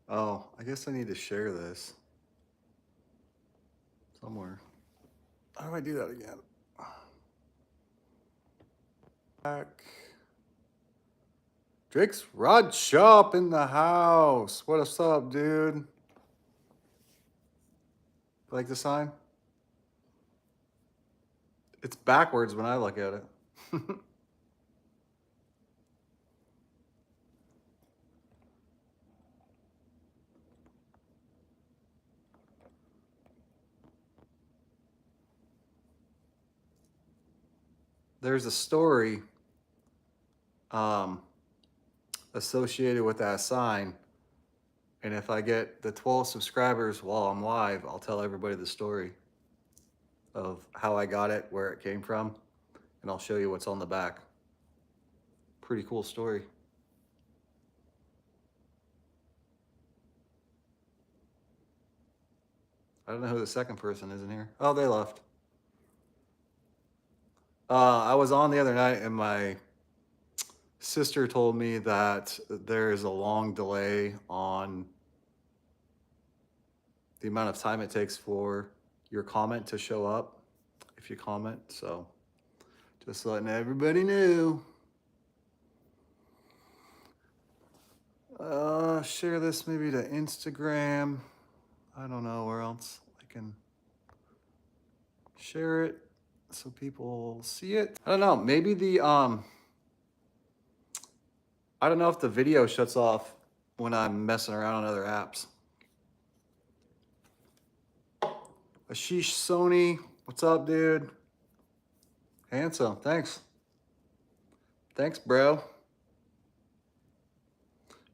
Oh, I guess I need to share this somewhere. How do I do that again? Back. Drake's Rod Shop in the house. What's up, dude? Like the sign? It's backwards when I look at it. There's a story associated with that sign. And if I get the 12 subscribers while I'm live, I'll tell everybody the story of how I got it, where it came from, and I'll show you what's on the back. Pretty cool story. I don't know who the second person is in here. Oh, they left. I was on the other night and my sister told me that there is a long delay on the amount of time it takes for your comment to show up if you comment. So just letting everybody know. Share this maybe to Instagram. I don't know where else I can share it so people see it. I don't know. Maybe the I don't know if the video shuts off when I'm messing around on other apps. Ashish Sony, what's up, dude? Handsome, thanks. Thanks, bro.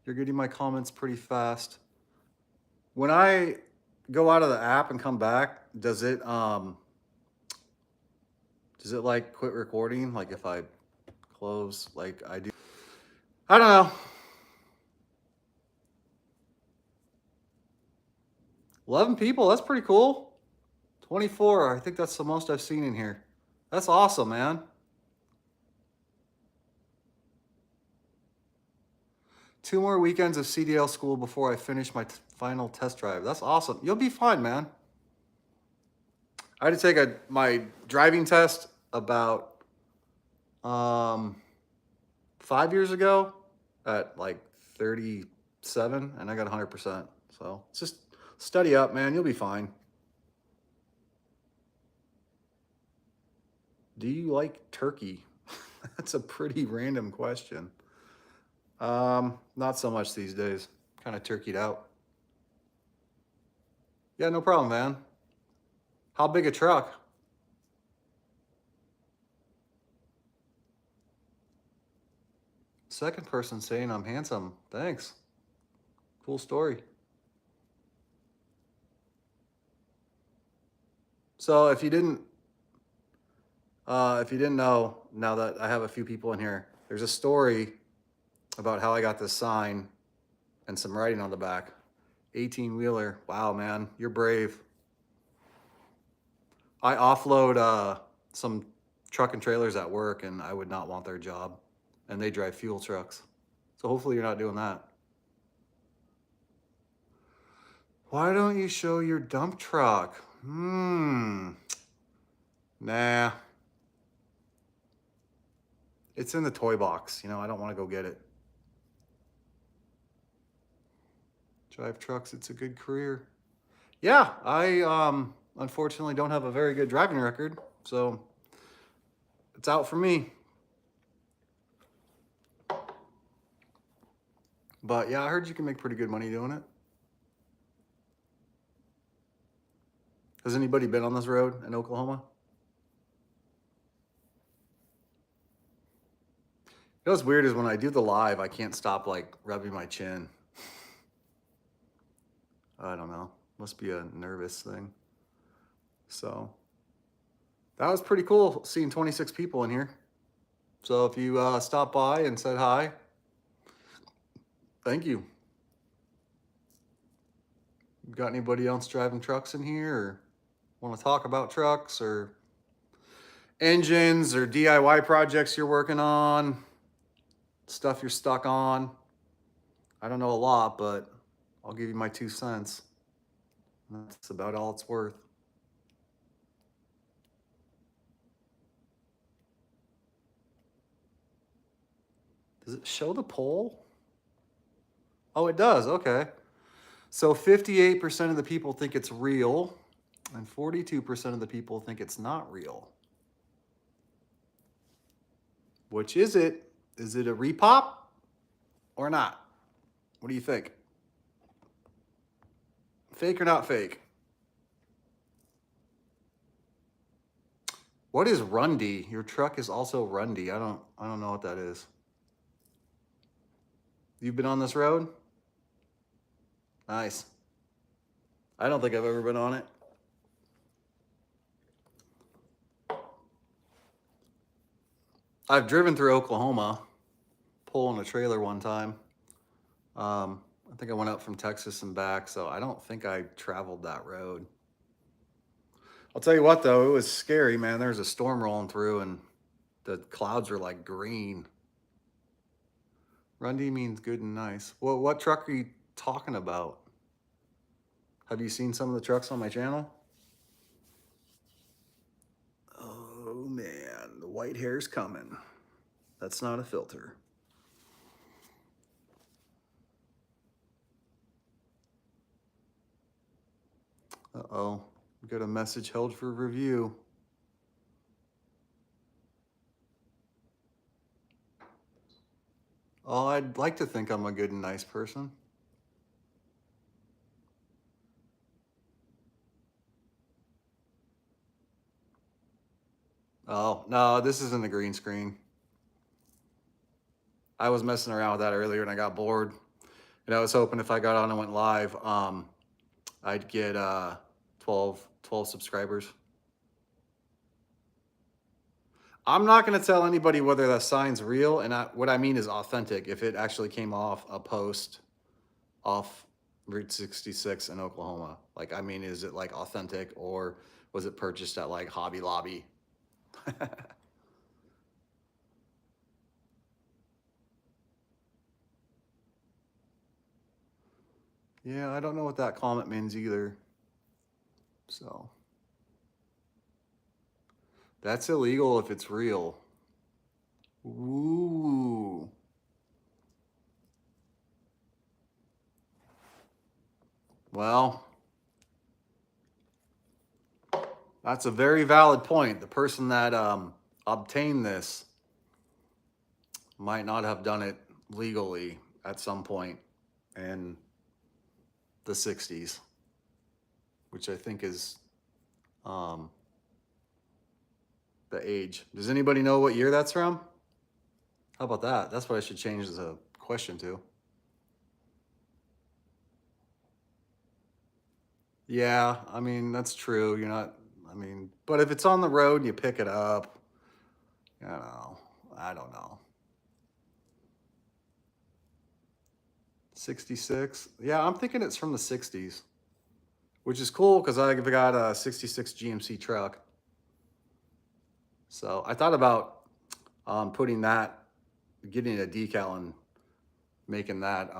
You're getting my comments pretty fast. When I go out of the app and come back, does it like quit recording? Like if I close, like I do? I don't know. 11 people, that's pretty cool. 24, I think that's the most I've seen in here. That's awesome, man. 2 more weekends of CDL school before I finish my final test drive. That's awesome. You'll be fine, man. I had to take my driving test about 5 years ago at like 37, and I got 100%. So just study up, man. You'll be fine. Do you like turkey? That's a pretty random question. Not so much these days. Kind of turkeyed out. Yeah, no problem, man. How big a truck? Second person saying I'm handsome. Thanks. Cool story. So if you didn't know, now that I have a few people in here, there's a story about how I got this sign and some writing on the back. 18-wheeler. Wow, man, you're brave. I offload some truck and trailers at work, and I would not want their job. And they drive fuel trucks. So hopefully you're not doing that. Why don't you show your dump truck? Nah. It's in the toy box. You know, I don't want to go get it. Drive trucks, it's a good career. Yeah, I unfortunately don't have a very good driving record, so it's out for me. But yeah, I heard you can make pretty good money doing it. Has anybody been on this road in Oklahoma? You know what's weird is when I do the live, I can't stop like rubbing my chin. I don't know. Must be a nervous thing. So that was pretty cool seeing 26 people in here. So if you stopped by and said hi, thank you. Got anybody else driving trucks in here or want to talk about trucks or engines or DIY projects you're working on, stuff you're stuck on? I don't know a lot, but I'll give you my 2 cents. That's about all it's worth. Does it show the poll? Oh, it does. Okay. So 58% of the people think it's real, and 42% of the people think it's not real. Which is it? Is it a repop or not? What do you think? Fake or not fake? What is rundy? Your truck is also rundy. I don't know what that is. You've been on this road? Nice. I don't think I've ever been on it. I've driven through Oklahoma, pulling a trailer one time. I think I went up from Texas and back, so I don't think I traveled that road. I'll tell you what, though, it was scary, man. There was a storm rolling through, and the clouds are like green. Rundy means good and nice. Well, what truck are you talking about? Have you seen some of the trucks on my channel? Oh, man, the white hair's coming. That's not a filter. Uh-oh, we got a message held for review. Oh, I'd like to think I'm a good and nice person. Oh, no, this isn't a green screen. I was messing around with that earlier and I got bored. And I was hoping if I got on and went live, I'd get 12 subscribers. I'm not going to tell anybody whether that sign's real, and what I mean is authentic. If it actually came off a post off Route 66 in Oklahoma, like, I mean, is it like authentic, or was it purchased at like Hobby Lobby? Yeah, I don't know what that comment means either. So that's illegal if it's real. Ooh. Well, that's a very valid point. The person that obtained this might not have done it legally at some point in the 60s, which I think is the age. Does anybody know what year that's from? How about that? That's what I should change the question to. Yeah, I mean, that's true. You're not, I mean, but if it's on the road and you pick it up, you know, I don't know. 66? Yeah, I'm thinking it's from the 60s, which is cool because I've got a 66 GMC truck. So I thought about putting that, getting a decal and making that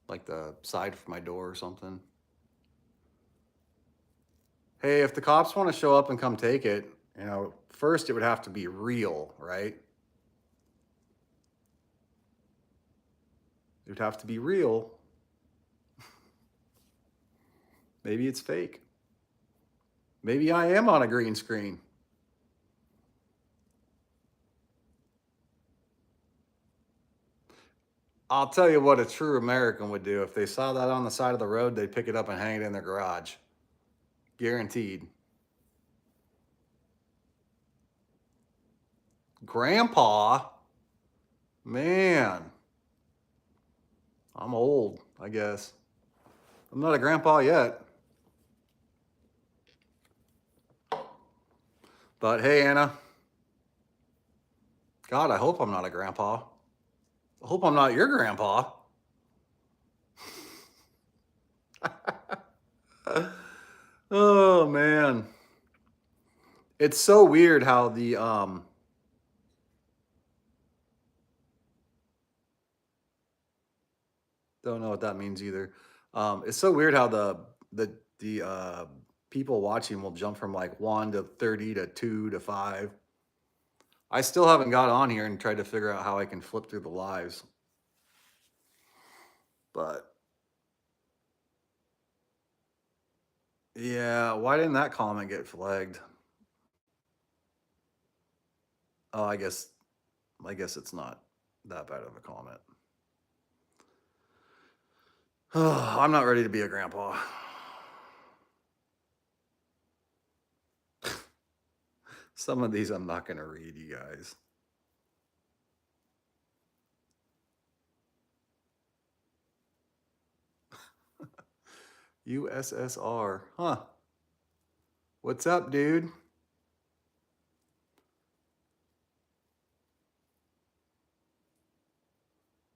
like the side for my door or something. Hey, if the cops want to show up and come take it, you know, first it would have to be real, right? It would have to be real. Maybe it's fake. Maybe I am on a green screen. I'll tell you what a true American would do. If they saw that on the side of the road, they'd pick it up and hang it in their garage. Guaranteed. Grandpa? Man. I'm old, I guess. I'm not a grandpa yet. But hey, Anna. God, I hope I'm not a grandpa. I hope I'm not your grandpa. Oh, man. It's so weird how the, Don't know what that means either. It's so weird how the people watching will jump from like 1 to 30 to 2 to 5. I still haven't got on here and tried to figure out how I can flip through the lives. But yeah, why didn't that comment get flagged? Oh, I guess it's not that bad of a comment. I'm not ready to be a grandpa. Some of these I'm not going to read, you guys. USSR. Huh. What's up, dude?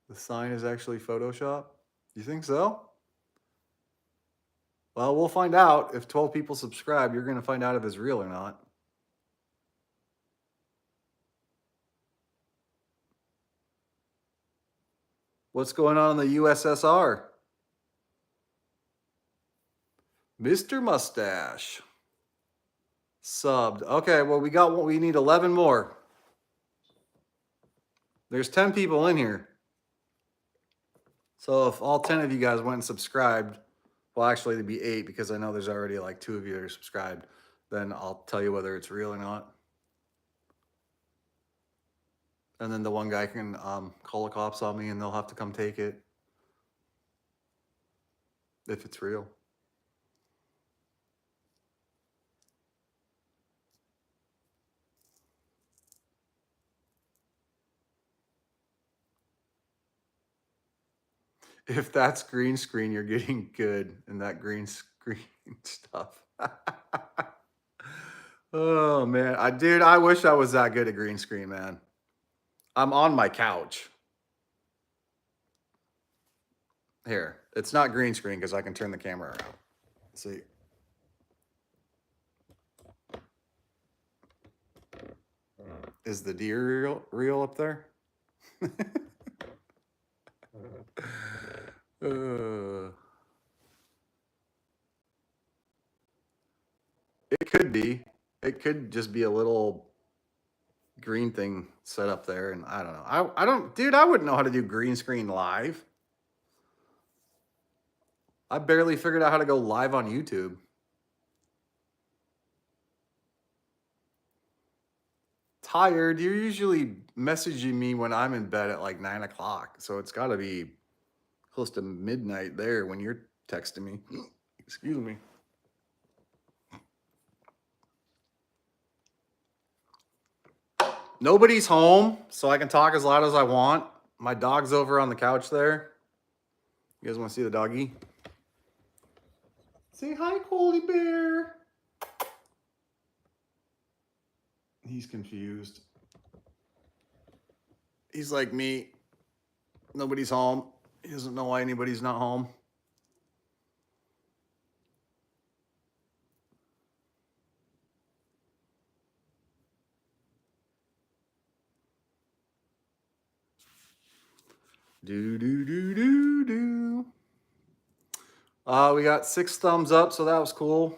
The sign is actually Photoshop? You think so? Well, we'll find out. If 12 people subscribe, you're going to find out if it's real or not. What's going on in the USSR? Mr. Mustache. Subbed. Okay, well, we need 11 more. There's 10 people in here. So if all 10 of you guys went and subscribed, well, actually, it'd be 8 because I know there's already like 2 of you that are subscribed. Then I'll tell you whether it's real or not. And then the one guy can call the cops on me and they'll have to come take it. If it's real. If that's green screen, you're getting good in that green screen stuff. Oh man, dude, I wish I was that good at green screen, man. I'm on my couch. Here, it's not green screen because I can turn the camera around. See. Is the deer real up there? It could be. It could just be a little green thing set up there, and I don't know. I don't, dude. I wouldn't know how to do green screen live. I barely figured out how to go live on YouTube. Tired. You're usually messaging me when I'm in bed at like 9 o'clock, so it's got to be close to midnight there when you're texting me. Excuse me. Nobody's home, so I can talk as loud as I want. My dog's over on the couch there. You guys want to see the doggy? Say hi, Coley Bear. He's confused. He's like me. Nobody's home. He doesn't know why anybody's not home. Do. We got 6 thumbs up, so that was cool.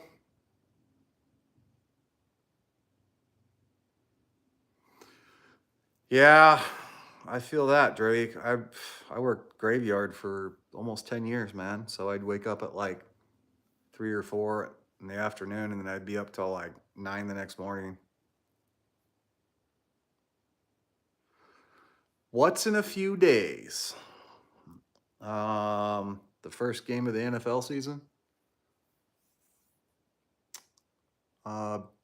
Yeah, I feel that, Drake. I worked graveyard for almost 10 years, man. So I'd wake up at like 3 or 4 in the afternoon, and then I'd be up till like 9 the next morning. What's in a few days? The first game of the NFL season.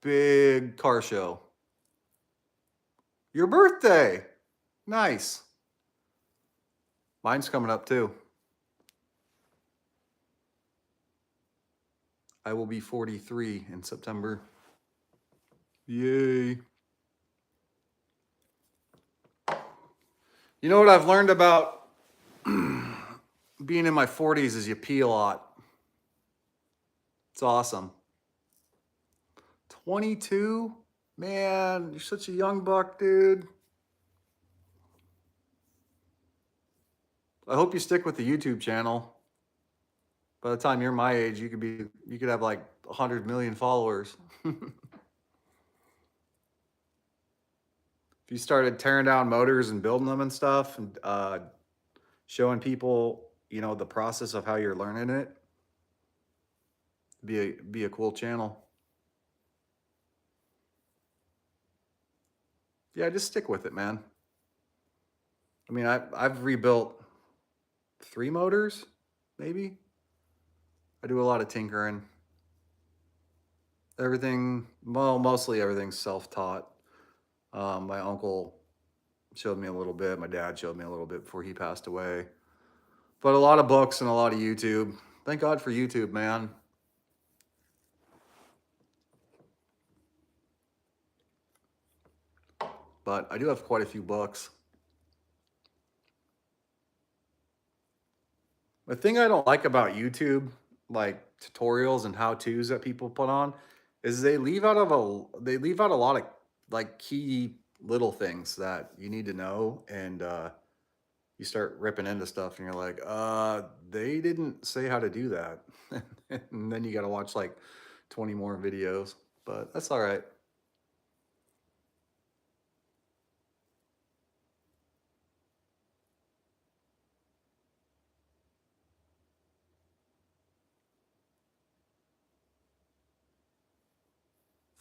Big car show. Your birthday. Nice. Mine's coming up too. I will be 43 in September. Yay. You know what I've learned about being in my 40s is you pee a lot. It's awesome. 22? Man, you're such a young buck, dude. I hope you stick with the YouTube channel. By the time you're my age, you could have like 100 million followers. If you started tearing down motors and building them and stuff, and showing people, you know, the process of how you're learning it, be a cool channel. Yeah, just stick with it, man. I mean, I've rebuilt 3 motors, maybe. I do a lot of tinkering. Everything, well, mostly everything's self-taught. My uncle showed me a little bit. My dad showed me a little bit before he passed away. But a lot of books and a lot of YouTube. Thank God for YouTube, man. But I do have quite a few books. The thing I don't like about YouTube, like tutorials and how-tos that people put on, is they leave out a lot of like key little things that you need to know, and you start ripping into stuff and you're like, they didn't say how to do that. And then you got to watch like 20 more videos, but that's all right.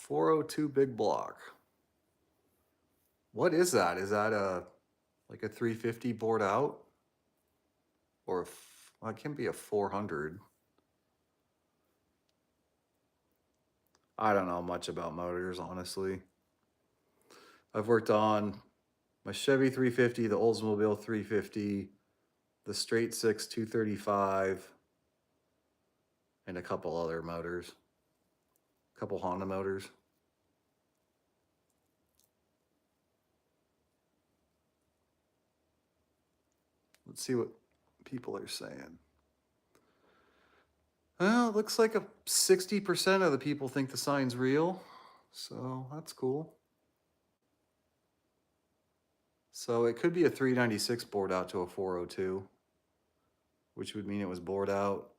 .402 big block. What is that? Is that like a 350 bored out? Or well, it can be a 400. I don't know much about motors, honestly. I've worked on my Chevy 350, the Oldsmobile 350, the Straight Six 235, and a couple other motors, a couple Honda motors. Let's see what people are saying. Well, it looks like 60% of the people think the sign's real, so that's cool. So it could be a 396 bored out to a 402, which would mean it was bored out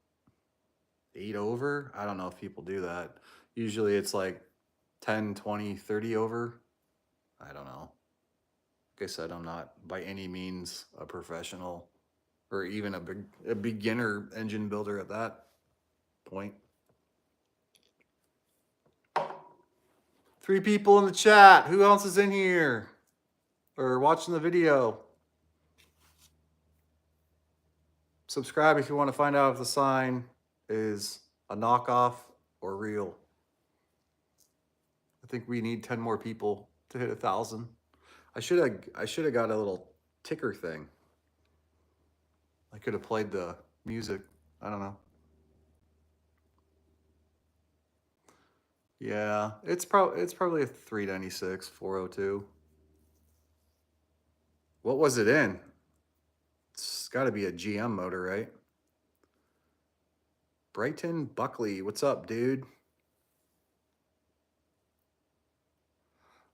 8 over. I don't know if people do that. Usually it's like 10, 20, 30 over. I don't know. Like I said, I'm not by any means a professional or even a beginner engine builder at that point. 3 people in the chat. Who else is in here or watching the video? Subscribe if you want to find out if the sign is a knockoff or real. I think we need 10 more people to hit 1,000. I should have got a little ticker thing. I could have played the music. I don't know. Yeah, it's probably a 396, 402. What was it in? It's got to be a GM motor, right? Brighton Buckley, what's up, dude?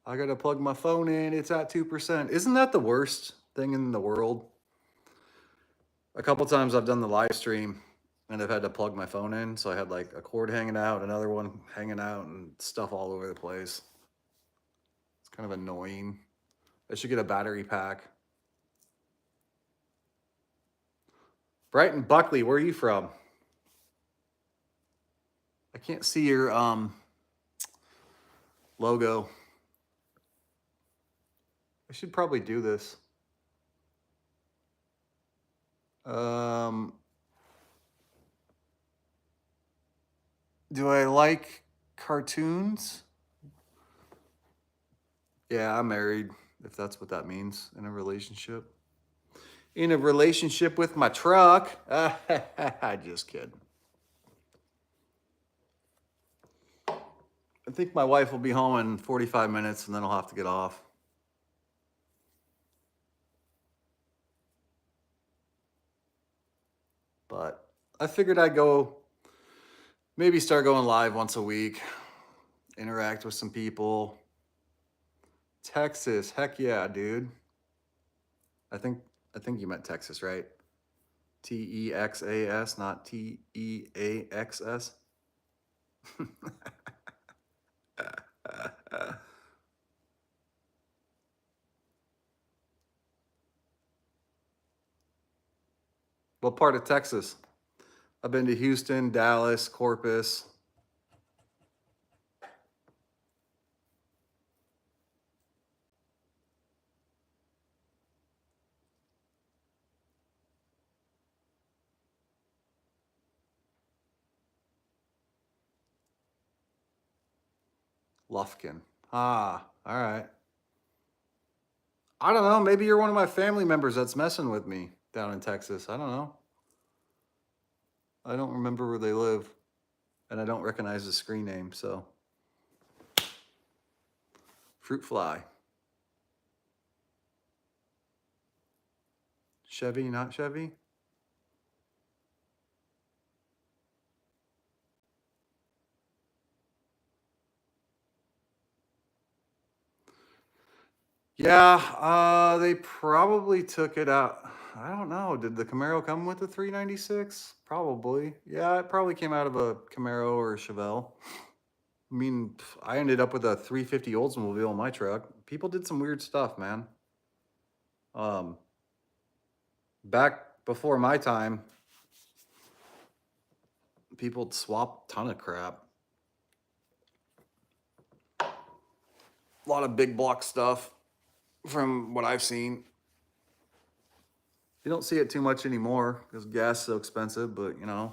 I got to plug my phone in. It's at 2%. Isn't that the worst thing in the world? A couple times I've done the live stream and I've had to plug my phone in. So I had like a cord hanging out, another one hanging out, and stuff all over the place. It's kind of annoying. I should get a battery pack. Brighton Buckley, where are you from? I can't see your logo. I should probably do this. Do I like cartoons? Yeah, I'm married, if that's what that means, in a relationship. In a relationship with my truck. Just kidding. I think my wife will be home in 45 minutes and then I'll have to get off. But I figured I'd maybe start going live once a week, interact with some people. Texas, heck yeah, dude. I think you meant Texas, right? Texas, not Teaxs. What part of Texas? I've been to Houston, Dallas, Corpus. Lufkin. Ah, all right. I don't know. Maybe you're one of my family members that's messing with me down in Texas. I don't know. I don't remember where they live, and I don't recognize the screen name, so. Fruit fly. Chevy, not Chevy? Yeah, they probably took it out. I don't know. Did the Camaro come with the 396? Probably. Yeah, it probably came out of a Camaro or a Chevelle. I mean, I ended up with a 350 Oldsmobile in my truck. People did some weird stuff, man. Back before my time, people swap a ton of crap. A lot of big block stuff from what I've seen. You don't see it too much anymore because gas is so expensive, but you know.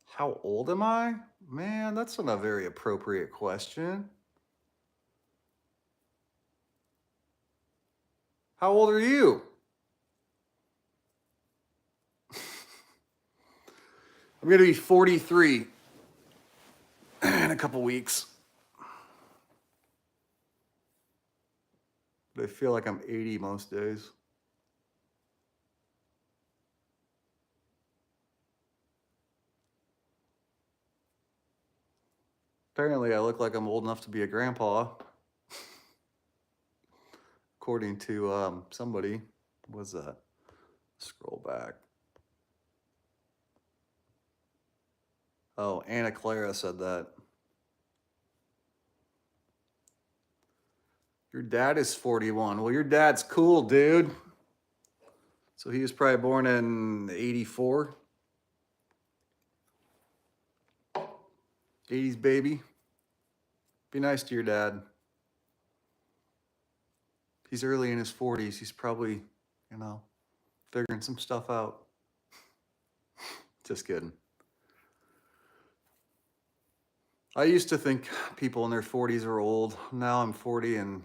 How old am I? Man, that's not a very appropriate question. How old are you? I'm going to be 43 in a couple weeks. But I feel like I'm 80 most days. Apparently, I look like I'm old enough to be a grandpa. According to somebody. What was that? Scroll back. Oh, Anna Clara said that. Your dad is 41. Well, your dad's cool, dude. So he was probably born in 84. 80s baby. Be nice to your dad. He's early in his 40s. He's probably, you know, figuring some stuff out. Just kidding. I used to think people in their 40s are old. Now I'm 40 and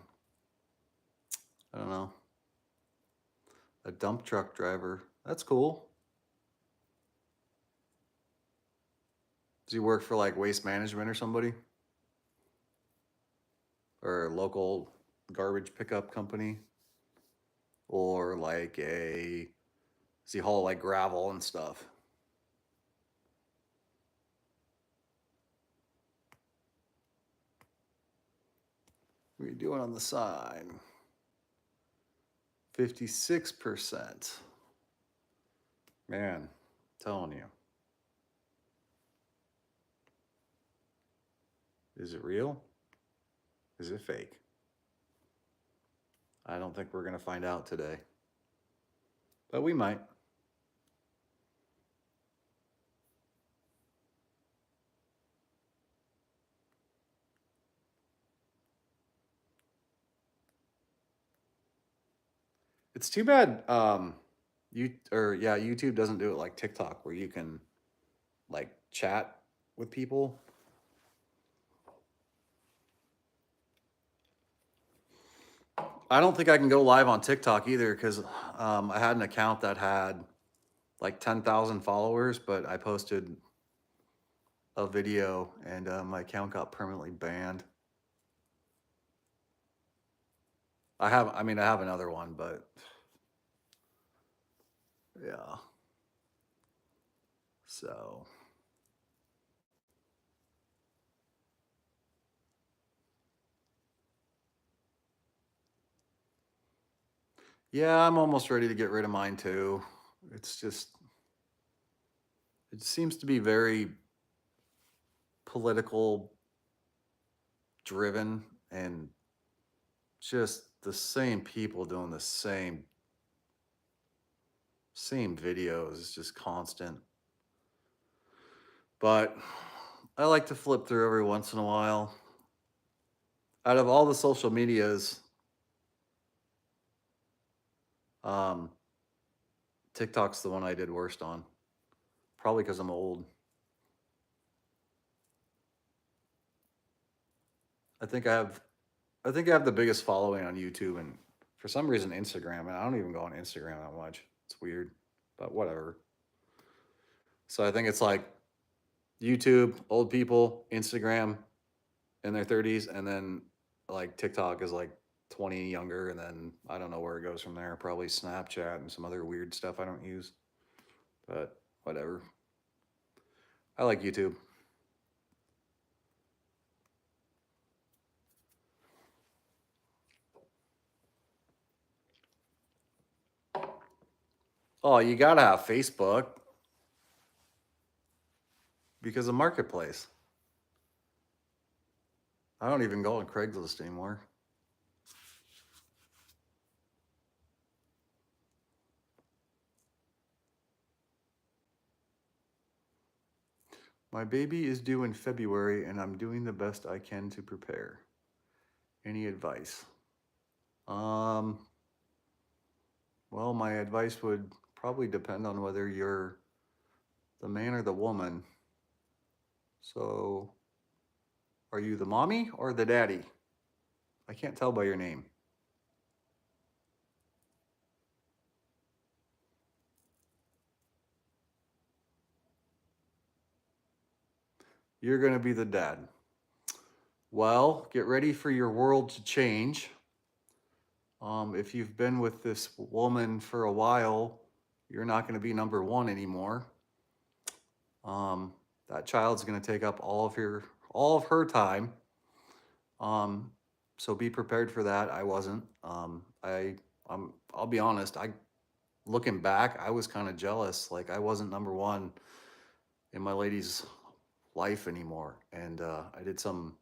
I don't know. A dump truck driver. That's cool. Does he work for like Waste Management or somebody? Or a local garbage pickup company? Or like does he haul like gravel and stuff? What are you doing on the sign? 56%. Man, I'm telling you. Is it real? Is it fake? I don't think we're going to find out today. But we might. It's too bad YouTube doesn't do it like TikTok where you can like chat with people. I don't think I can go live on TikTok either because I had an account that had like 10,000 followers, but I posted a video and my account got permanently banned. I have another one, but yeah. So yeah, I'm almost ready to get rid of mine too. It's just, it seems to be very political driven and just the same people doing the same videos. It's just constant. But I like to flip through every once in a while. Out of all the social medias, um, TikTok's the one I did worst on. Probably because I'm old. I think I have I think I have the biggest following on YouTube and for some reason Instagram, and I don't even go on Instagram that much. It's weird, but whatever. So I think it's like YouTube, old people, Instagram in their 30s, and then like TikTok is like 20 younger, and then I don't know where it goes from there. Probably Snapchat and some other weird stuff I don't use, but whatever. I like YouTube. Oh, you gotta have Facebook because of Marketplace. I don't even go on Craigslist anymore. My baby is due in February and I'm doing the best I can to prepare. Any advice? Um, well, my advice would probably depend on whether you're the man or the woman. So, are you the mommy or the daddy? I can't tell by your name. You're going to be the dad. Well, get ready for your world to change. If you've been with this woman for a while, you're not going to be number one anymore. Um, that child's going to take up all of her time. Um, so be prepared for that. I wasn't. I'll be honest. Looking back, I was kind of jealous. Like I wasn't number one in my lady's life anymore, and I did some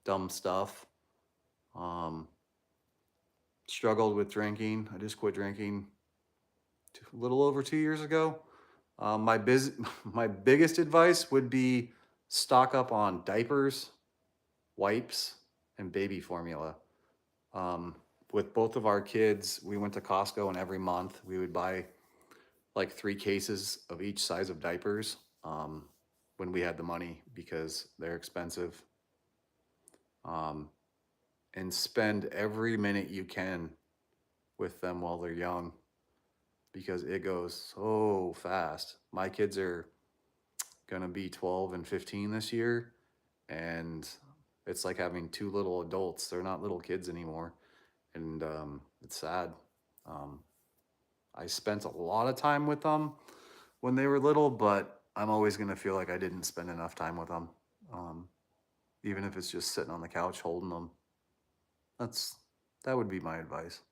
dumb stuff. Um, struggled with drinking. I just quit drinking a little over 2 years ago. My biggest advice would be stock up on diapers, wipes, and baby formula. Um, with both of our kids, we went to Costco, and every month we would buy like 3 cases of each size of diapers when we had the money because they're expensive. Um, and spend every minute you can with them while they're young because it goes so fast. My kids are gonna be 12 and 15 this year, and it's like having two little adults. They're not little kids anymore, and it's sad. Um, I spent a lot of time with them when they were little, but I'm always gonna feel like I didn't spend enough time with them, um, even if it's just sitting on the couch holding them. That's that would be my advice.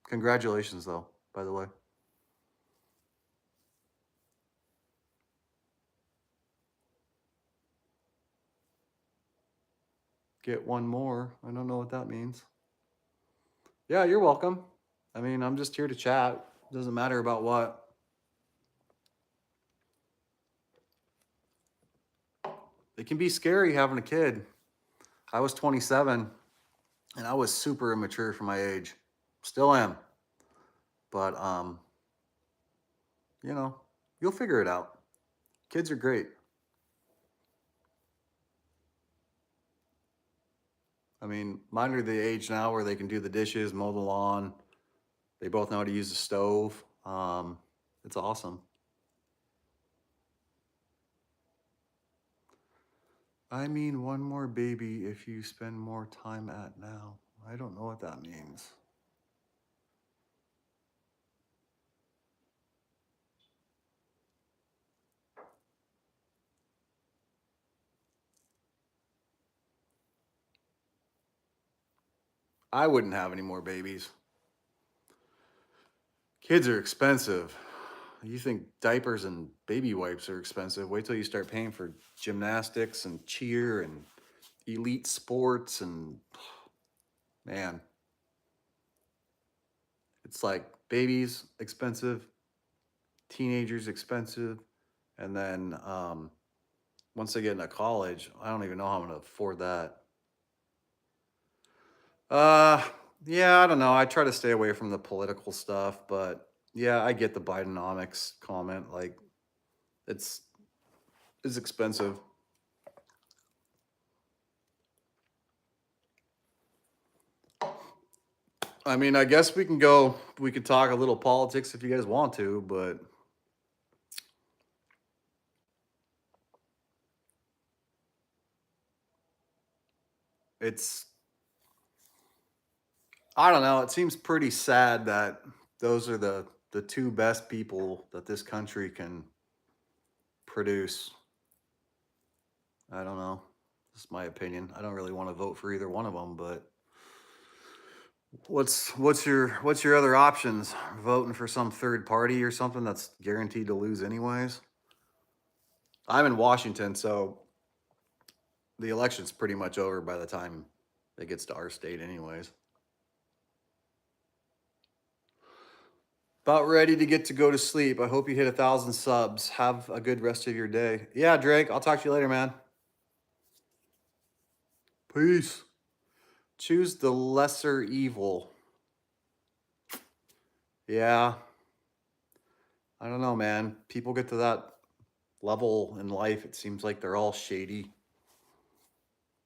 Congratulations, though, by the way. Get one more. I don't know what that means. Yeah, you're welcome. I mean, I'm just here to chat. Doesn't matter about what. It can be scary having a kid. I was 27 and I was super immature for my age. Still am. But you know, you'll figure it out. Kids are great. I mean, mine are the age now where they can do the dishes, mow the lawn. They both know how to use the stove. It's awesome. I mean, one more baby if you spend more time at now. I don't know what that means. I wouldn't have any more babies. Kids are expensive. You think diapers and baby wipes are expensive? Wait till you start paying for gymnastics and cheer and elite sports and man, it's like babies expensive, teenagers expensive, and then once they get into college, I don't even know how I'm gonna afford that. Uh, yeah, I don't know. I try to stay away from the political stuff, but yeah, I get the Bidenomics comment. Like, it's it's expensive. I mean, I guess we could talk a little politics if you guys want to, but it's, I don't know. It seems pretty sad that those are the two best people that this country can produce. I don't know. That's my opinion. I don't really want to vote for either one of them, but what's your other options? Voting for some third party or something that's guaranteed to lose anyways? I'm in Washington, so the election's pretty much over by the time it gets to our state anyways. About ready to get to go to sleep. I hope you hit 1,000 subs. Have a good rest of your day. Yeah, Drake, I'll talk to you later, man. Peace. Choose the lesser evil. Yeah. I don't know, man. People get to that level in life, it seems like they're all shady.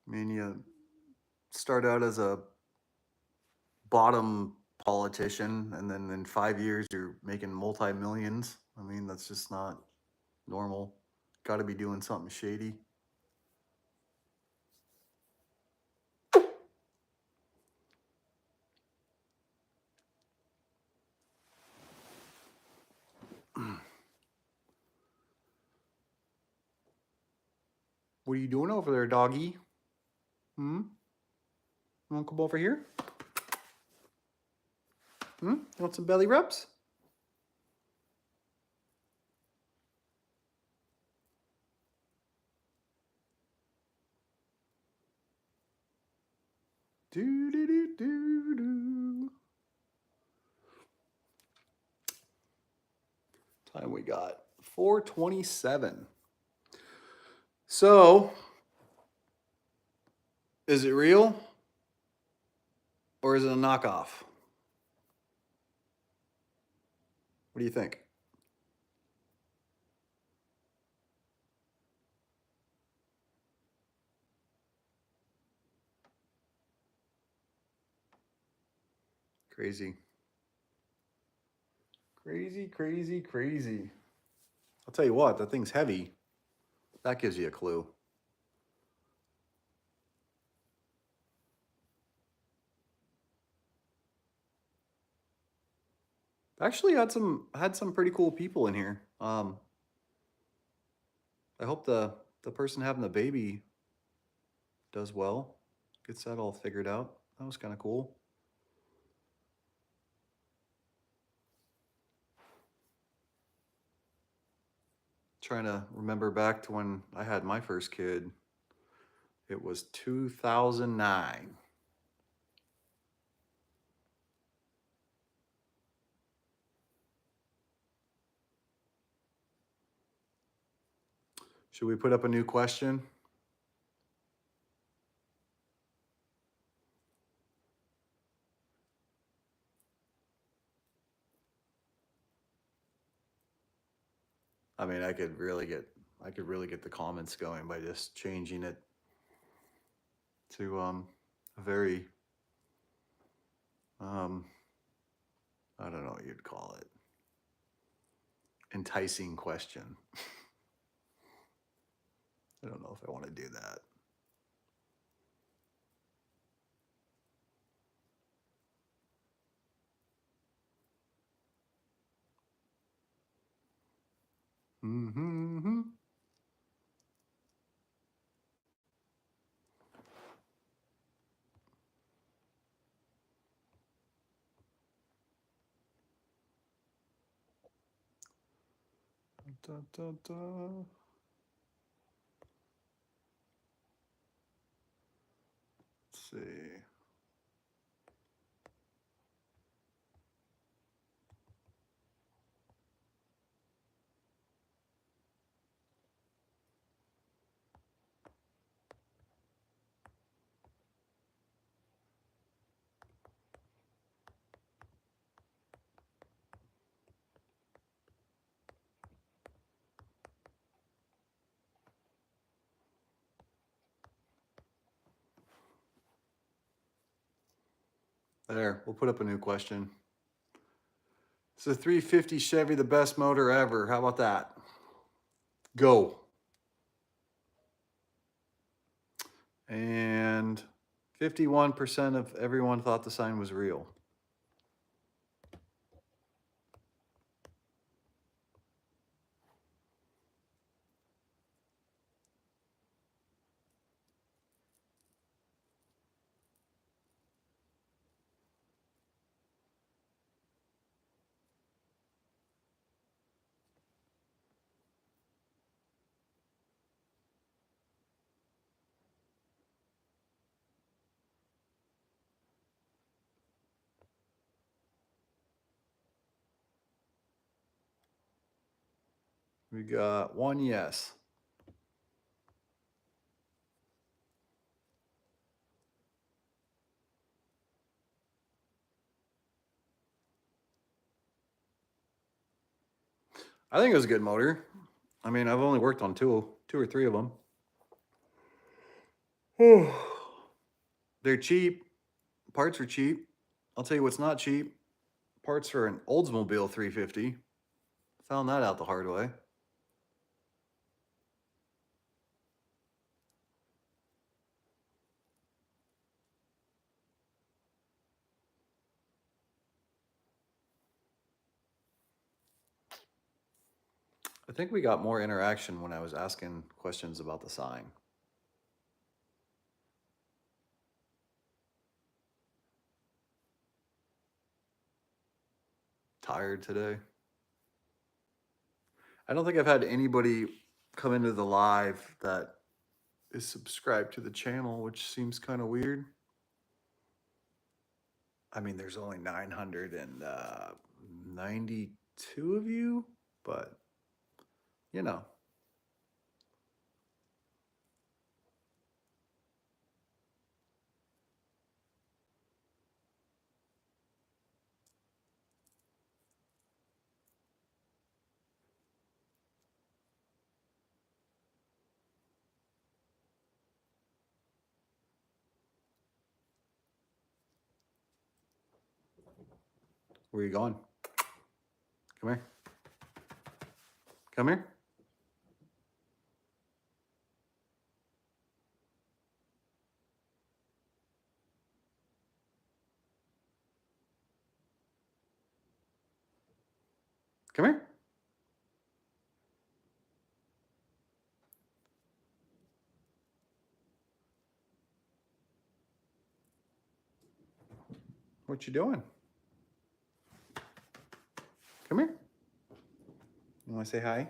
I mean, you start out as a bottom politician, and then in 5 years, you're making multi millions. I mean, that's just not normal. Got to be doing something shady. What are you doing over there, doggy? Hmm? You want to come over here? Hmm? You want some belly rubs? Do do do do do. Time we got 4:27. So, is it real or is it a knockoff? What do you think? Crazy. Crazy, crazy, crazy. I'll tell you what, that thing's heavy. That gives you a clue. Actually had some pretty cool people in here. I hope the person having the baby does well. Gets that all figured out. That was kind of cool. Trying to remember back to when I had my first kid. It was 2009. Should we put up a new question? I mean, I could really get the comments going by just changing it to a very um I don't know what you'd call it. Enticing question. I don't know if I want to do that. Mm-hmm. Da, da, da. Let's see. There, we'll put up a new question. Is the 350 Chevy the best motor ever? How about that? Go. And 51% of everyone thought the sign was real. We got one yes. I think it was a good motor. I mean, I've only worked on two or three of them. They're cheap. Parts are cheap. I'll tell you what's not cheap. Parts for an Oldsmobile 350. Found that out the hard way. I think we got more interaction when I was asking questions about the sign. Tired today. I don't think I've had anybody come into the live that is subscribed to the channel, which seems kind of weird. I mean, there's only 992 of you, but you know. Where are you going? Come here. Come here. Come here. What you doing? Come here. You want to say hi?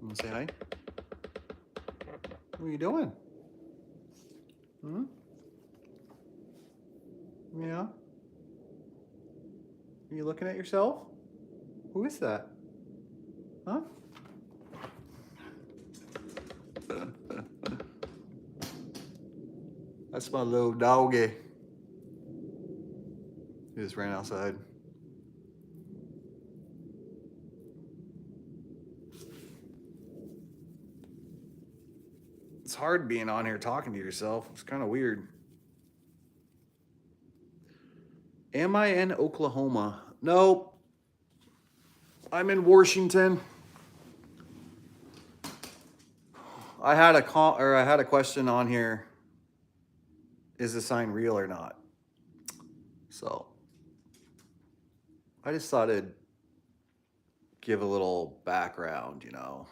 You want to say hi? What are you doing? Hmm? Yeah? Are you looking at yourself? Who is that? Huh? That's my little doggy. He just ran outside. It's hard being on here talking to yourself. It's kind of weird. Am I in Oklahoma? Nope. I'm in Washington. I had a question on here. Is the sign real or not? So I just thought I'd give a little background, you know.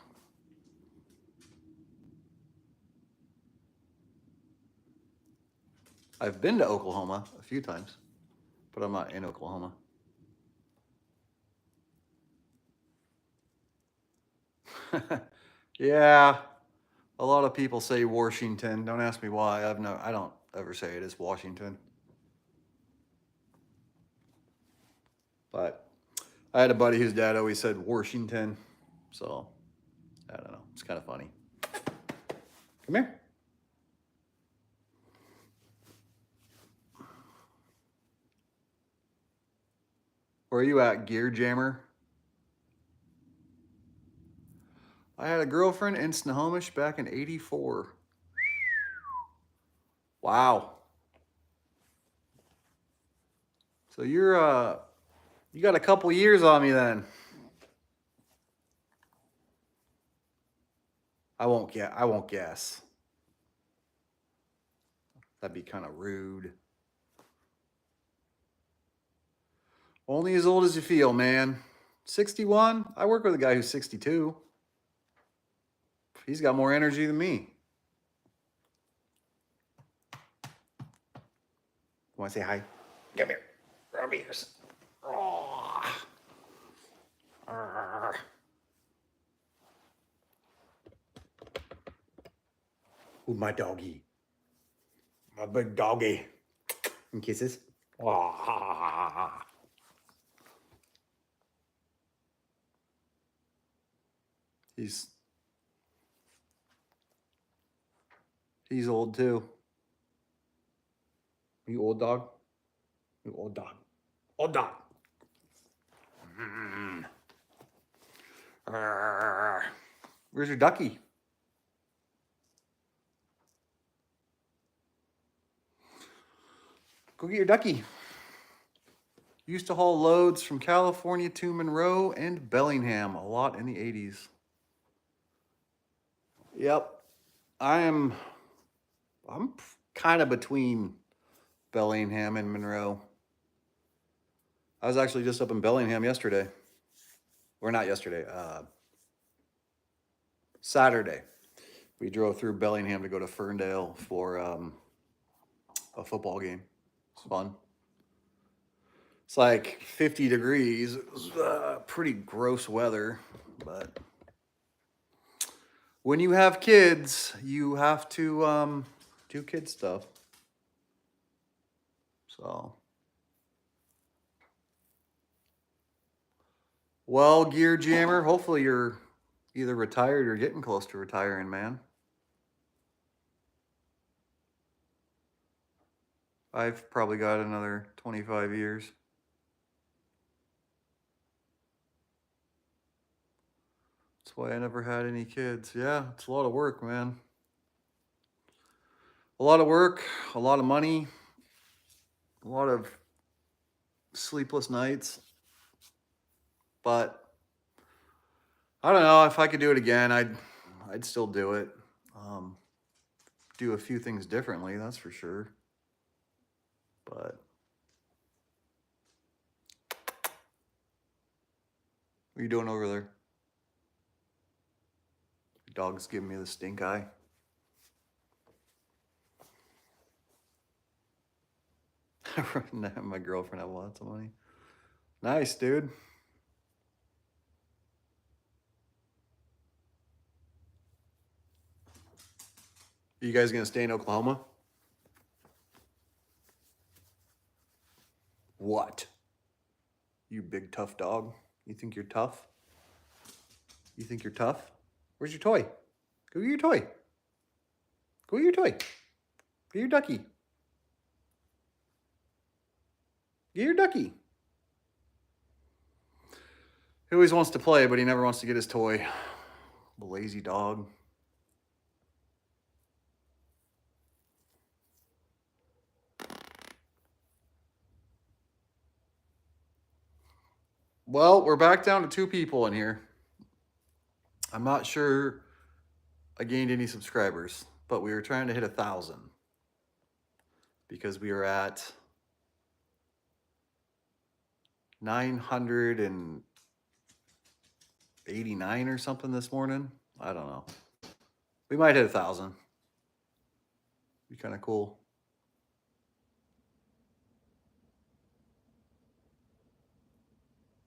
I've been to Oklahoma a few times, but I'm not in Oklahoma. Yeah, a lot of people say Washington. Don't ask me why. I don't ever say it as Washington. But I had a buddy whose dad always said Washington. So, I don't know. It's kind of funny. Come here. Where are you at, Gear Jammer? I had a girlfriend in Snohomish back in '84. Wow. So you got a couple years on me then. I won't guess. That'd be kind of rude. Only as old as you feel, man. 61? I work with a guy who's 62. He's got more energy than me. Want to say hi? Come here. Rub ears. Who's my doggy? My big doggy. And kisses. He's old too. You old dog? You old dog. Old dog. Where's your ducky? Go get your ducky. Used to haul loads from California to Monroe and Bellingham a lot in the 80s. Yep. I'm kind of between Bellingham and Monroe. I was actually just up in Bellingham yesterday. Or not yesterday, Saturday. We drove through Bellingham to go to Ferndale for a football game. It's fun. It's like 50 degrees. It was pretty gross weather, but when you have kids, you have to do kid stuff. So, well, Gear Jammer, hopefully you're either retired or getting close to retiring, man. I've probably got another 25 years. That's why I never had any kids. Yeah, it's a lot of work, man. A lot of work, a lot of money, a lot of sleepless nights. But I don't know, if I could do it again, I'd still do it. Do a few things differently, that's for sure. But what are you doing over there? Your dog's giving me the stink eye. My girlfriend have lots of money. Nice, dude. Are you guys gonna stay in Oklahoma? What? You big tough dog. You think you're tough? You think you're tough? Where's your toy? Go get your toy. Go get your toy. Get your ducky. Get your ducky. He always wants to play, but he never wants to get his toy. Lazy dog. Well, we're back down to 2 people in here. I'm not sure I gained any subscribers, but we were trying to hit 1,000 because we were at 989 or something this morning. I don't know. We might hit 1,000. Be kind of cool.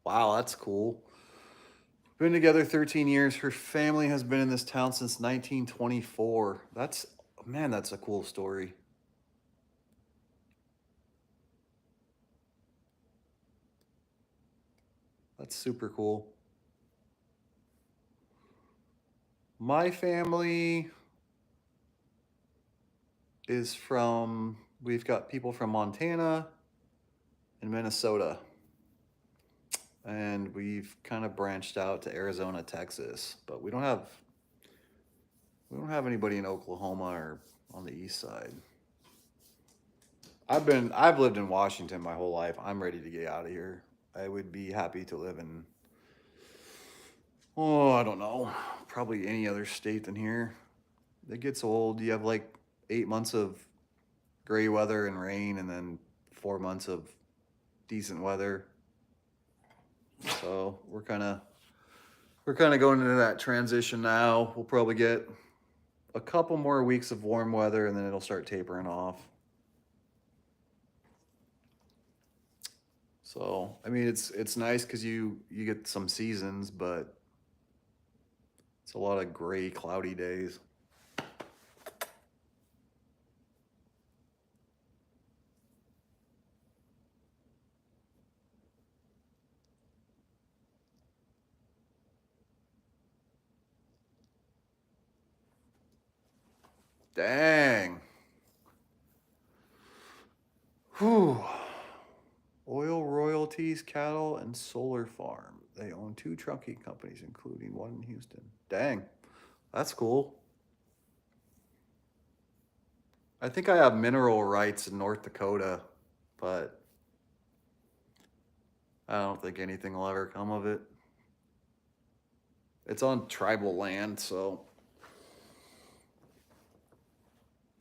Wow, that's cool. Been together 13 years. Her family has been in this town since 1924. Man, that's a cool story. That's super cool. My family is we've got people from Montana and Minnesota. And we've kind of branched out to Arizona, Texas, but we don't have anybody in Oklahoma or on the east side. I've lived in Washington my whole life. I'm ready to get out of here. I would be happy to live in, I don't know, probably any other state than here. It gets old. You have like 8 months of gray weather and rain, and then 4 months of decent weather. So we're kind of going into that transition now. We'll probably get a couple more weeks of warm weather, and then it'll start tapering off. So, I mean, it's nice because you get some seasons, but it's a lot of gray, cloudy days. Dang. Whew. Oil royalties, cattle, and solar farm. They own 2 trucking companies, including one in Houston. Dang. That's cool. I think I have mineral rights in North Dakota, but I don't think anything will ever come of it. It's on tribal land, so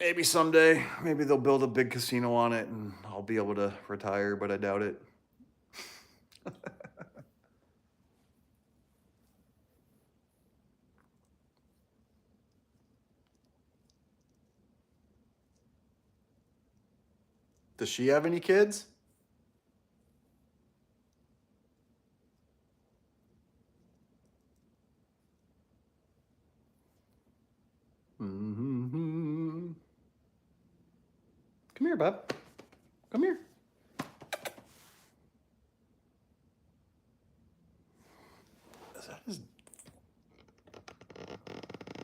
maybe someday, maybe they'll build a big casino on it and I'll be able to retire, but I doubt it. Does she have any kids? Mm-hmm. Come here, bub. Come here. That is...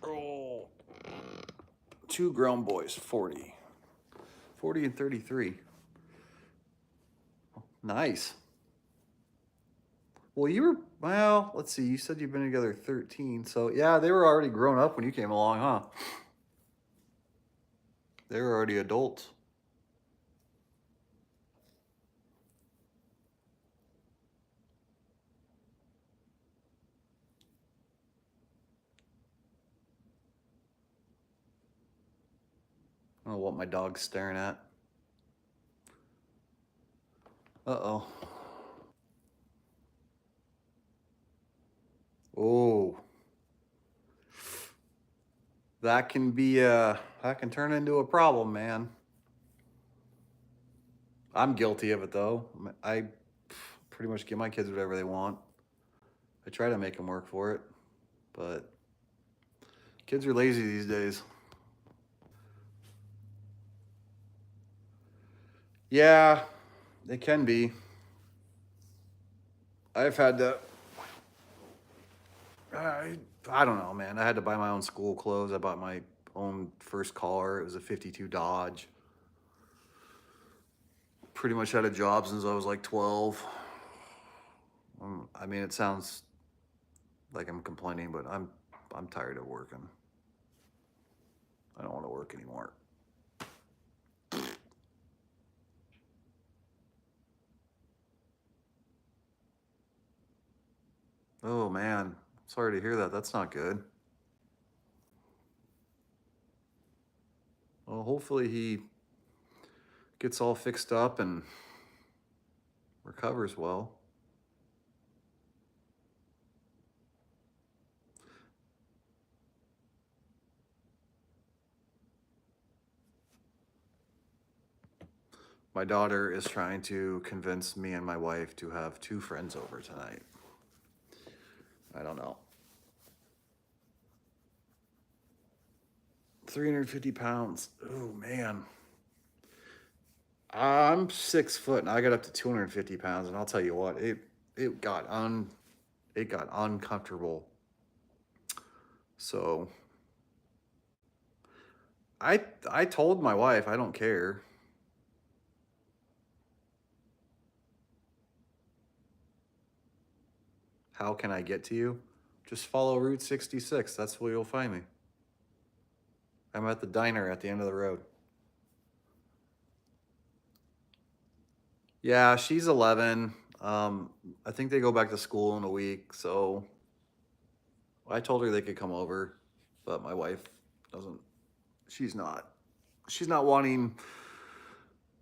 Oh. 2 grown boys, 40. 40 and 33. Nice. Well, let's see. You said you've been together 13. So, yeah, they were already grown up when you came along, huh? They were already adults. I don't know what my dog's staring at. Uh-oh. Oh. That can turn into a problem, man. I'm guilty of it, though. I pretty much give my kids whatever they want. I try to make them work for it, but kids are lazy these days. Yeah, they can be. I've had to. I don't know, man. I had to buy my own school clothes. I bought my own first car. It was a 52 Dodge. Pretty much had a job since I was like 12. I mean, it sounds like I'm complaining, but I'm tired of working. I don't want to work anymore. Oh man, sorry to hear that. That's not good. Well, hopefully he gets all fixed up and recovers well. My daughter is trying to convince me and my wife to have 2 friends over tonight. I don't know. 350 pounds. Oh man. I'm 6 foot and I got up to 250 pounds, and I'll tell you what, it got uncomfortable. So I told my wife I don't care. How can I get to you? Just follow Route 66. That's where you'll find me. I'm at the diner at the end of the road. Yeah, she's 11. I think they go back to school in a week, so I told her they could come over, but my wife doesn't. She's not. She's not wanting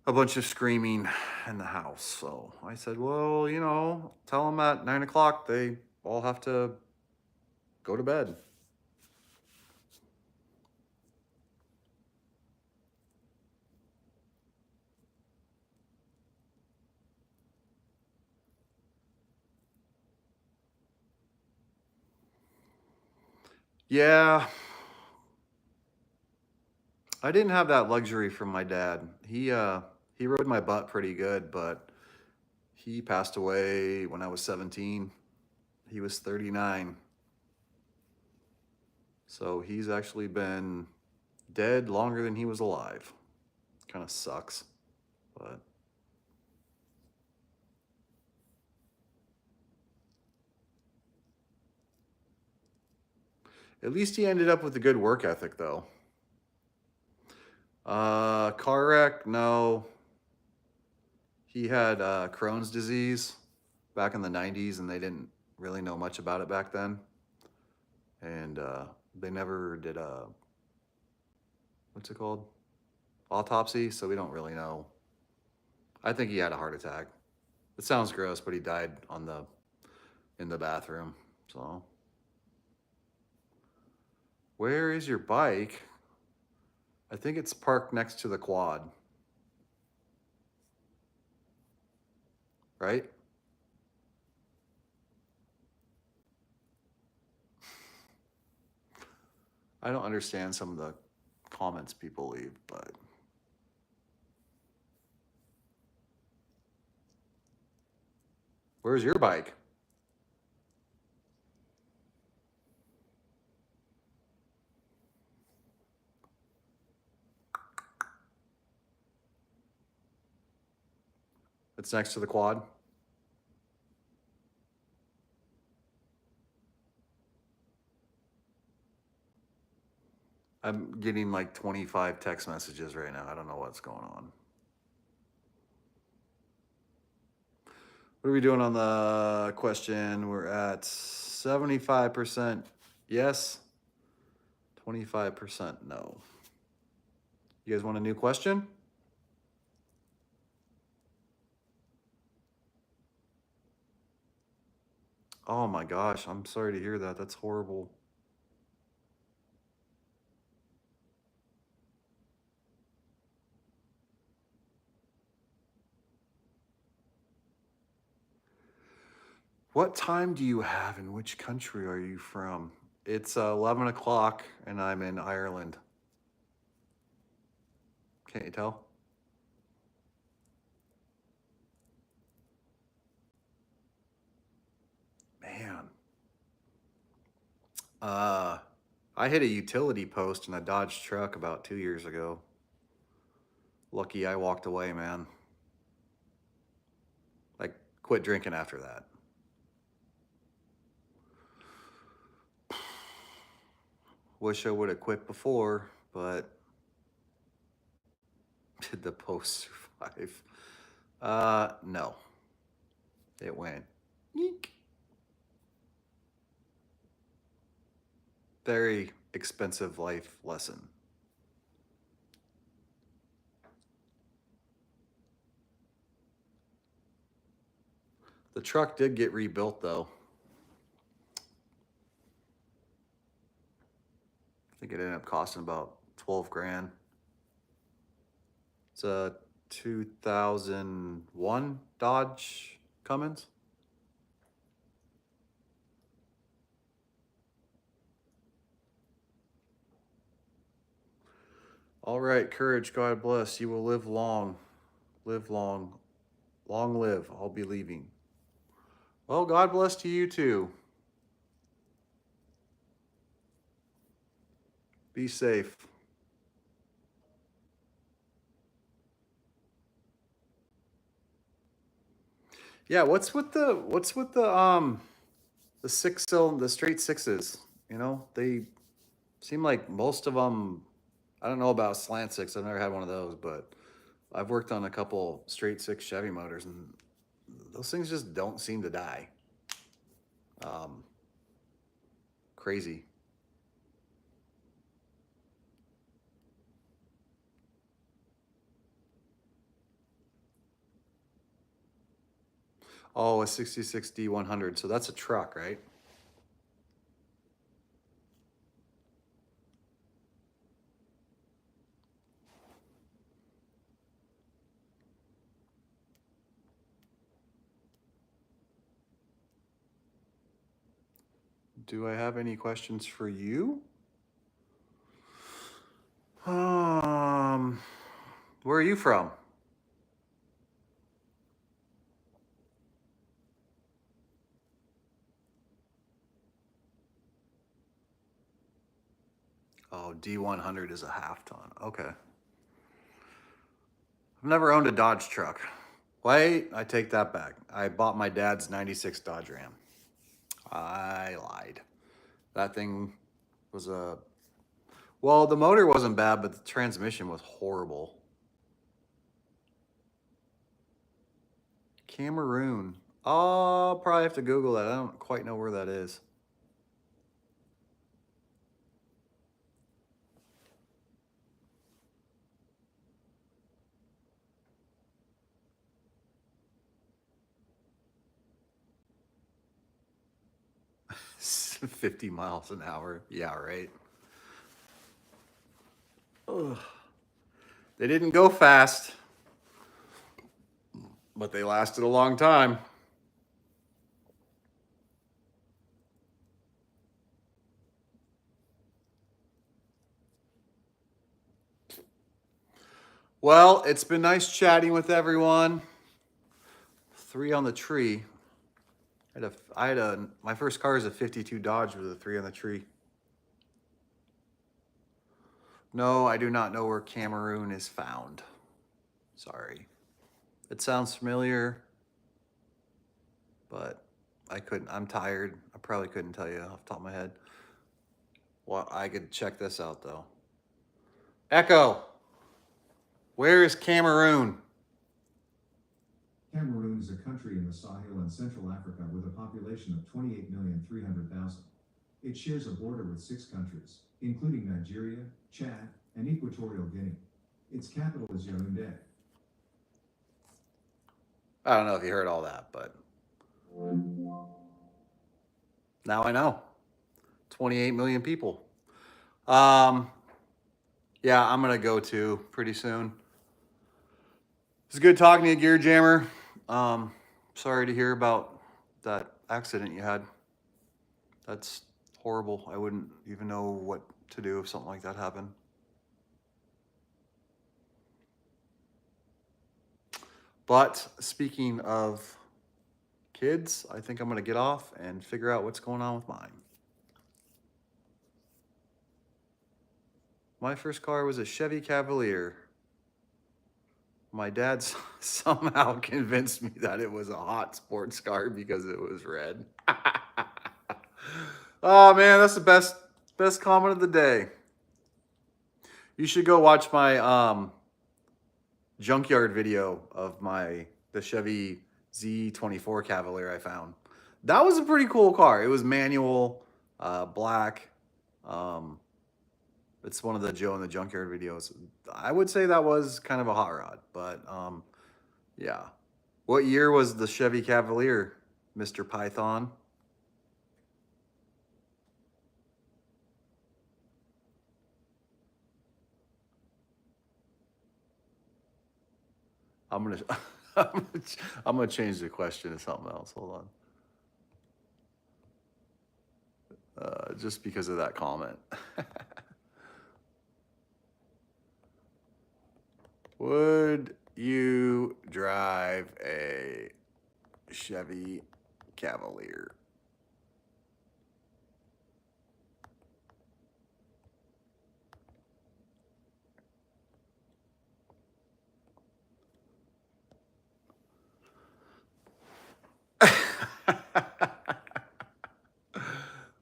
a bunch of screaming in the house. So I said, well, tell them at 9 o'clock they all have to go to bed. Yeah, I didn't have that luxury from my dad. He rode my butt pretty good, but he passed away when I was 17. He was 39. So he's actually been dead longer than he was alive. Kind of sucks, but at least he ended up with a good work ethic, though. Car wreck? No. He had Crohn's disease back in the 90s, and they didn't really know much about it back then. And they never did a, what's it called? Autopsy, so we don't really know. I think he had a heart attack. It sounds gross, but he died in the bathroom. So, where is your bike? I think it's parked next to the quad. Right? I don't understand some of the comments people leave, but where's your bike? It's next to the quad. I'm getting like 25 text messages right now. I don't know what's going on. What are we doing on the question? We're at 75% yes, 25% no. You guys want a new question? Oh my gosh, I'm sorry to hear that. That's horrible. What time do you have and which country are you from? It's 11 o'clock and I'm in Ireland. Can't you tell? Man. I hit a utility post in a Dodge truck about 2 years ago. Lucky I walked away, man. I quit drinking after that. Wish I would have quit before, but did the post survive? No. It went eek. Very expensive life lesson. The truck did get rebuilt though. I think it ended up costing about 12 grand. It's a 2001 Dodge Cummins. All right, courage, God bless. You will live long. Live long. Long live. I'll be leaving. Well, God bless to you too. Be safe. Yeah, what's with the the straight sixes? You know, they seem like most of them. I don't know about slant six. I've never had one of those, but I've worked on a couple straight six Chevy motors, and those things just don't seem to die. Um, Crazy. Oh, a 66 D100. So that's a truck, right? Do I have any questions for you? Um, where are you from? Oh, D100 is a half ton. Okay. I've never owned a Dodge truck. Wait, I take that back. I bought my dad's 96 Dodge Ram. I lied. That thing was a. Well, the motor wasn't bad, but the transmission was horrible. Cameroon. I'll probably have to Google that. I don't quite know where that is. It's 50 miles an hour. Yeah, right. Ugh. They didn't go fast, but they lasted a long time. Well, it's been nice chatting with everyone. 3 on the tree. My first car is a 52 Dodge with a 3 on the tree. No, I do not know where Cameroon is found. Sorry. It sounds familiar, but I couldn't. I'm tired. I probably couldn't tell you off the top of my head. Well, I could check this out though. Echo, where is Cameroon? Cameroon is a country in the Sahel and Central Africa with a population of 28,300,000. It shares a border with 6 countries, including Nigeria, Chad, and Equatorial Guinea. Its capital is Yaoundé. I don't know if you heard all that, but now I know. 28 million people. Um, yeah, I'm gonna go to pretty soon. It's good talking to you, Gear Jammer. Sorry to hear about that accident you had. That's horrible. I wouldn't even know what to do if something like that happened. But speaking of kids, I think I'm gonna get off and figure out what's going on with mine. My first car was a Chevy Cavalier. My dad somehow convinced me that it was a hot sports car because it was red. Oh man, that's the best comment of the day. You should go watch my junkyard video of the Chevy Z24 Cavalier I found. That was a pretty cool car. It was manual, black. Um, it's one of the Joe in the Junkyard videos. I would say that was kind of a hot rod, but yeah. What year was the Chevy Cavalier, Mr. Python? I'm gonna I'm gonna change the question to something else. Hold on. Just because of that comment. Would you drive a Chevy Cavalier?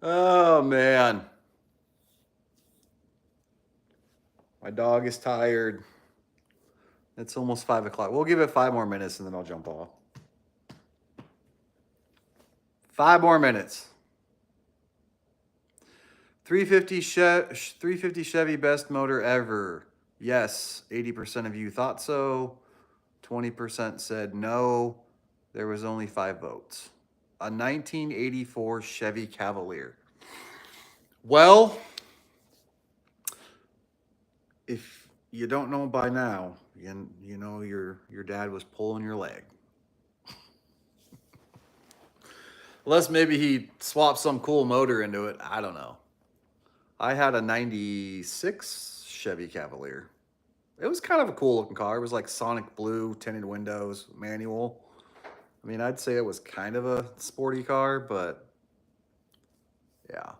Oh man. My dog is tired. It's almost 5 o'clock. We'll give it 5 more minutes and then I'll jump off. 5 more minutes. 350 Chevy best motor ever. Yes, 80% of you thought so. 20% said no. There was only 5 votes. A 1984 Chevy Cavalier. Well, if you don't know by now, you know your dad was pulling your leg. Unless maybe he swapped some cool motor into it. I don't know. I had a 96 Chevy Cavalier. It was kind of a cool looking car. It was like Sonic blue, tinted windows, manual. I mean, I'd say it was kind of a sporty car, but yeah.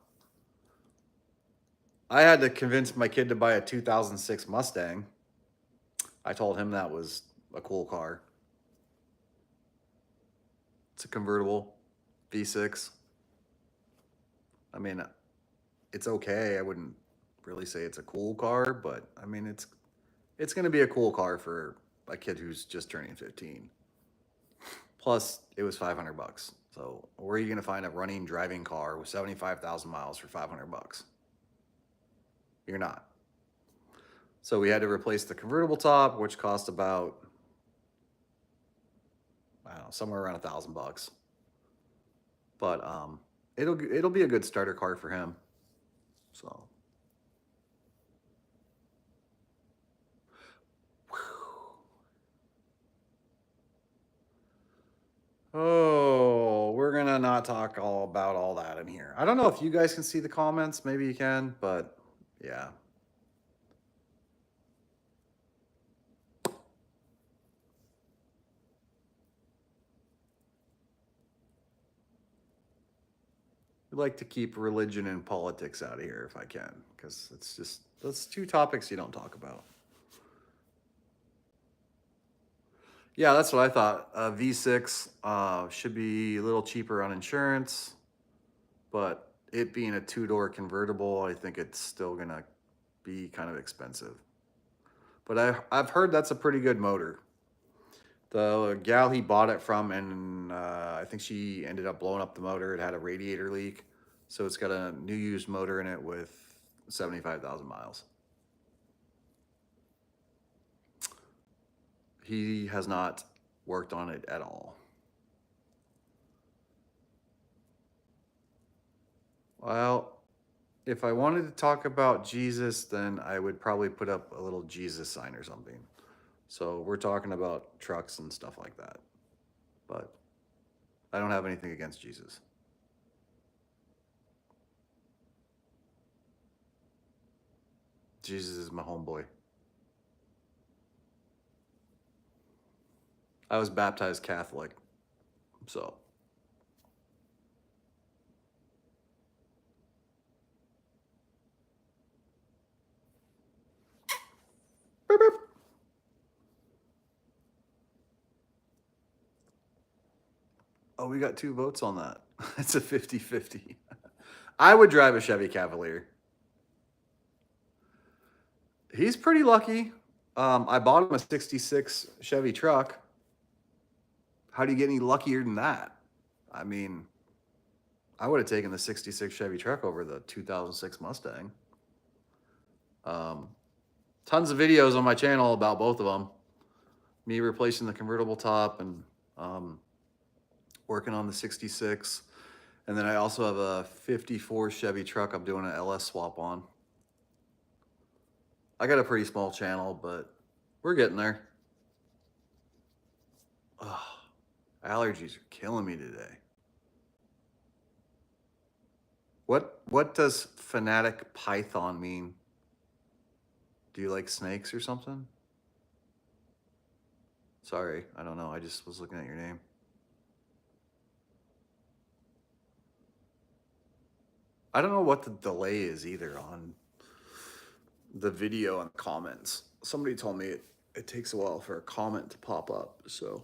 I had to convince my kid to buy a 2006 Mustang. I told him that was a cool car. It's a convertible V6. I mean, it's okay. I wouldn't really say it's a cool car, but I mean, it's going to be a cool car for a kid who's just turning 15. Plus, it was $500. So, where are you going to find a running driving car with 75,000 miles for $500? You're not. So we had to replace the convertible top, which cost about, I don't know, somewhere around $1,000. But it'll be a good starter car for him. So. Oh, we're gonna not talk all about all that in here. I don't know if you guys can see the comments. Maybe you can, but yeah. I like to keep religion and politics out of here if I can, because it's just those two topics you don't talk about. Yeah, that's what I thought. V6 should be a little cheaper on insurance, but it being a 2-door convertible, I think it's still gonna be kind of expensive. But I've heard that's a pretty good motor. The gal he bought it from, and I think she ended up blowing up the motor. It had a radiator leak, so it's got a new used motor in it with 75,000 miles. He has not worked on it at all. Well, if I wanted to talk about Jesus, then I would probably put up a little Jesus sign or something. So we're talking about trucks and stuff like that. But I don't have anything against Jesus. Jesus is my homeboy. I was baptized Catholic, so. Beep, beep. Oh, we got 2 votes on that. It's a 50-50. I would drive a Chevy Cavalier. He's pretty lucky. I bought him a 66 Chevy truck. How do you get any luckier than that? I mean, I would have taken the 66 Chevy truck over the 2006 Mustang. Tons of videos on my channel about both of them. Me replacing the convertible top and working on the 66. And then I also have a 54 Chevy truck I'm doing an LS swap on. I got a pretty small channel, but we're getting there. Ugh, allergies are killing me today. What does fanatic python mean? Do you like snakes or something? Sorry, I don't know. I just was looking at your name. I don't know what the delay is either on the video and comments. Somebody told me it takes a while for a comment to pop up, so.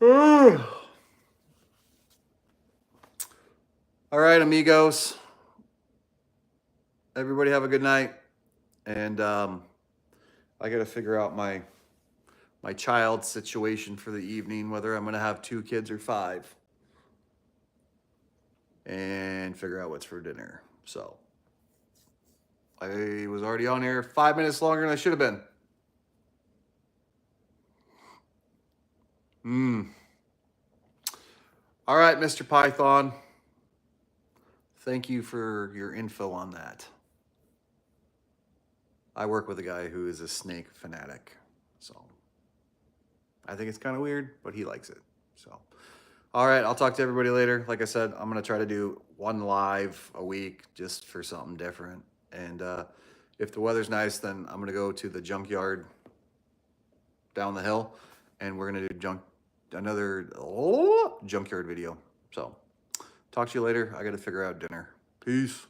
All right, amigos. Everybody have a good night. And I got to figure out my child situation for the evening, whether I'm going to have 2 kids or 5. And figure out what's for dinner. So I was already on here 5 minutes longer than I should have been. All right, Mr. Python. Thank you for your info on that. I work with a guy who is a snake fanatic. So I think it's kind of weird, but he likes it. So, all right, I'll talk to everybody later. Like I said, I'm going to try to do 1 live a week just for something different. And if the weather's nice, then I'm going to go to the junkyard down the hill, and we're going to do another junkyard video. So talk to you later. I got to figure out dinner. Peace.